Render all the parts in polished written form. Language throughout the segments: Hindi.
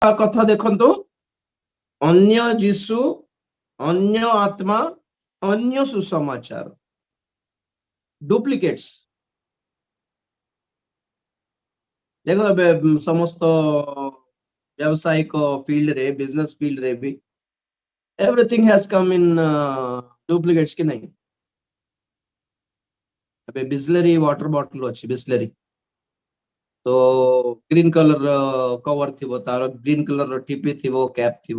कथा देखंतु अन्य जीसु अन्य आत्मा अन्य सुसमाचार डुप्लिकेट्स देखो समस्त व्यावसायिक फील्ड रे बिजनेस फील्ड रे भी everything has come in duplicates की नहीं अबे बिस्लरी वाटर बॉटल अच्छी बिस्लरी तो ग्रीन कलर कवर थी तार ग्रीन कलर टीपी थी कैप थी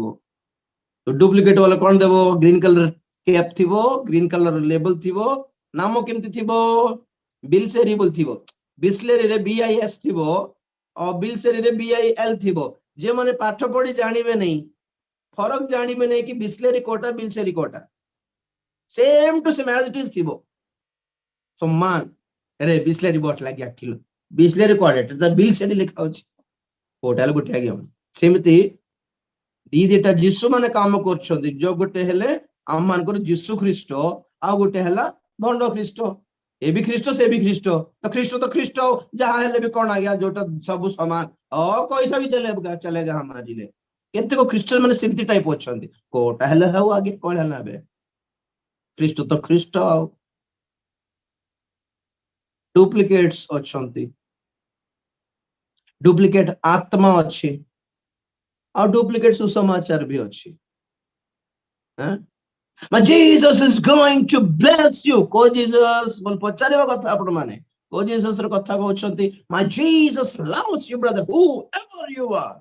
तो डुप्लिकेट वाला कौन देवो ग्रीन कलर कैप थी ग्रीन कलर लेबल थी नाम केमती थी बिलसेरी बोल थी बिस्लरी रे BIS थी और बिलसेरी रे BIL थी जे माने पाठ पढ़ी जानवे नहीं फरक जानवे नहीं कि बिस्लरी कोटा बिलसेरी कोटा same to same as it is थी सम्मान अरे बिस्लरी बॉटल आगे आठिलो बिस्लरी कोटा बिलसेरी लिखा होची कोटा गोटे आगे सेमती दी दिटा जीसु माने काम करछोंदी जो गोटे हेले आम मानकर जीसु ख्रीष्ट आ गोटे हला भंड ख्रीष्ट ए भी ख्रीष्ट से भी ख्रीष्ट तो ख्रीष्ट जहां हेले भी कोन आ गया जोटा सब समान ओ कैसा भी चलेगा हमारी ले केते को क्रिश्चियन माने सिमती टाइप अछंदी कोटा हेले हो आगे कोन हला बे ख्रीष्ट डुप्लिकेट्स अछंती डुप्लिकेट आत्मा अछि और डुप्लिकेट सुसमाचार भी अच्छी Jesus is going to bless you को Jesus बोल पचारे कथा आपण माने को Jesus र कथा कहउछंती my Jesus loves you brother whoever you are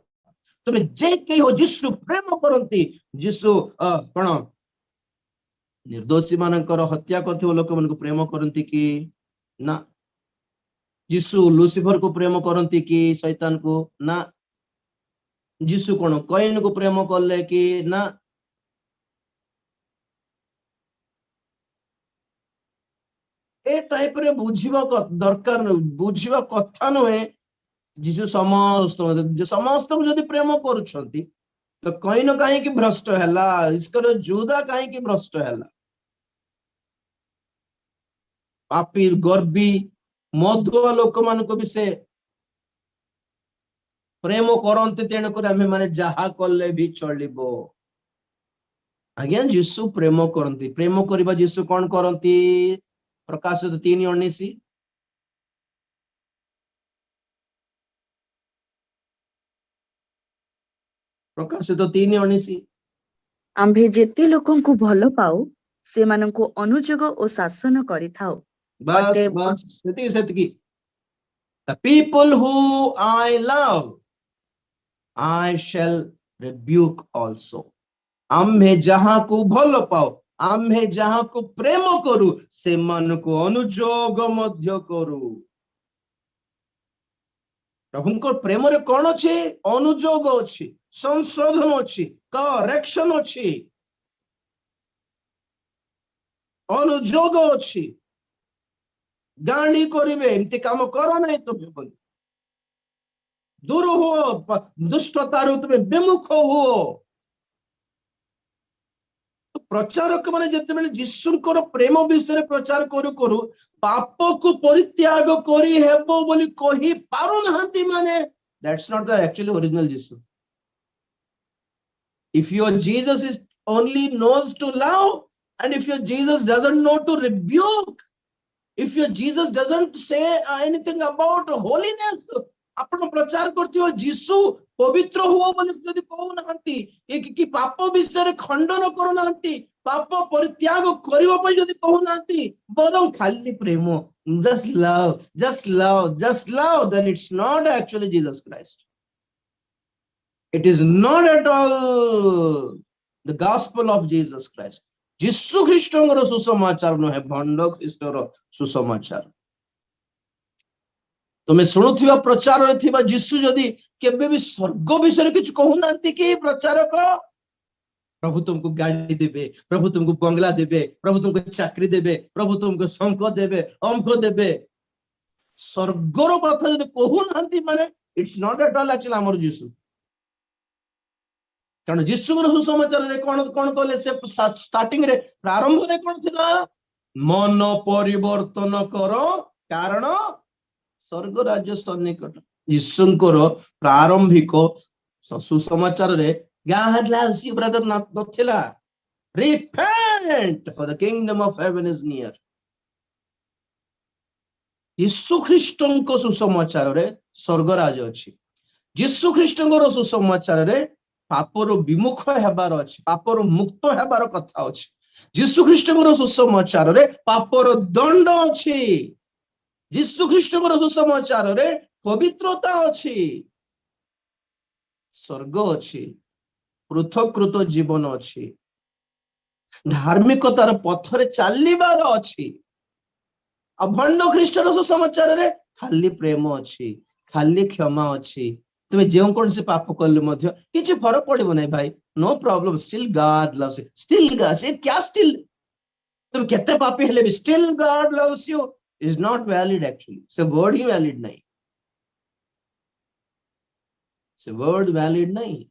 तुम जे के हो जिसु प्रेम करंती जिसु कोन निर्दोषी मानकर हत्या करथिबो लोक मन को प्रेम करंती कि ना जिसु लूसीफर को प्रेम करंती कि शैतान को ना जीसु कौन कईन को प्रेम कले कि ना ए टाइप रे बुझिबा दरकार बुझिबा कथा नुहे जीसु समस्त को जदि प्रेम करूछंती तो कईन काहे कि भ्रष्ट हैला इसकर जुदा काहे कि भ्रष्ट हैला पापी गर्वी मधुआ लोक मान को भी से प्रेम करते तेणुक आम माने जहा कले भी चलिबो आज्ञा जीसु प्रेम करती प्रेम करबा जीसु कौन करती प्रकाशित 3:19 प्रकाशित 3:19 आम्भे जेते लोकन को भलो पाओ से मानन को अनुजोग और शासन करि थाओ बस बस सेति the people who I love I shall rebuke also आम्हे जहां को भलो पाओ आम्हे जहां को प्रेम करू से मन को अनुजोग मध्य करू प्रभुंकर प्रेम रे कौन अच्छे अनुजोग अच्छी संशोधन अच्छी करेक्शन अच्छी अनुजोग अच्छी गाड़ी करिवे एमती काम करो नहीं तुम दूर हो दुष्टतारू तुम्हें विमुख हो प्रचारक माने जते बेले जीसुंकर प्रेम विषय प्रचार करू करू पाप को परित्याग करी हेबो बोली कहि पारु नहंती माने that's not the actually original जीसु if your Jesus is only knows to love and if your Jesus doesn't know to rebuke if your Jesus doesn't say anything about holiness आपण प्रचार करथियो जीसु पवित्र हुओ बोली जदि कहू नहंती कि पाप विषय खंडन करू नहंती पाप परित्याग करिवा पई जदि कहू नहंती बरं खाली प्रेम just love then it's not actually Jesus Christ it is not at all the gospel of Jesus Christ जीसु ख्रीष्टंकर सुसमाचार न है भंड ख्रीष्टर सुसमाचार तुम्हें शुणुथिबा प्रचार रे थिबा जीसु जदि केबे भी स्वर्ग विषय किछ कहू नांती कि प्रचारक प्रभु तुमको गाड़ी देबे प्रभु तुमको बंगला देबे प्रभु तुमको चाकरी देबे प्रभु तुमको शंख देबे अंक देबे स्वर्गर कथा जदि कहू नांती माने it's not at all actually हमर जीसु कारण जीसु रो सुसमाचार रे कोन कोन कहले से स्टार्टिंग रे प्रारंभ रे कोन थिला मन परिवर्तन करो कारण स्वर्ग राज्य सन्निकट जीसुंकर प्रारंभिक सुसमाचार रे God loves you brother नथिला repent for the kingdom of heaven is near यीशु ख्रीष्टଙ୍କ सुसमाचार रे स्वर्ग राज अछि यीशु ख्रीष्टଙ୍କର सुसमाचार रे पापर विमुख हेबार अछि पापर मुक्त हेबार कथा अछि यीशु ख्रीष्टଙ୍କର सुसमाचार रे पापर दंड अछि यीशु ख्रीष्टଙ୍କର सुसमाचार रे पवित्रता अछि स्वर्ग अछि पृथकृत जीवन अछि धार्मिकतार पथरे चालिबार अछि अभंड ख्रीष्टर सुसमाचार रे खाली प्रेम अछि खाली क्षमा अछि तुमे जेउ कोन से पाप करले मध्य किछि फरक पड़िबो नै भाई no problem still God loves you still God से क्या स्टिल तुम केते पापी हेले भी still God loves you is not valid actually से वर्ड ही वैलिड नहीं से वर्ड वैलिड नहीं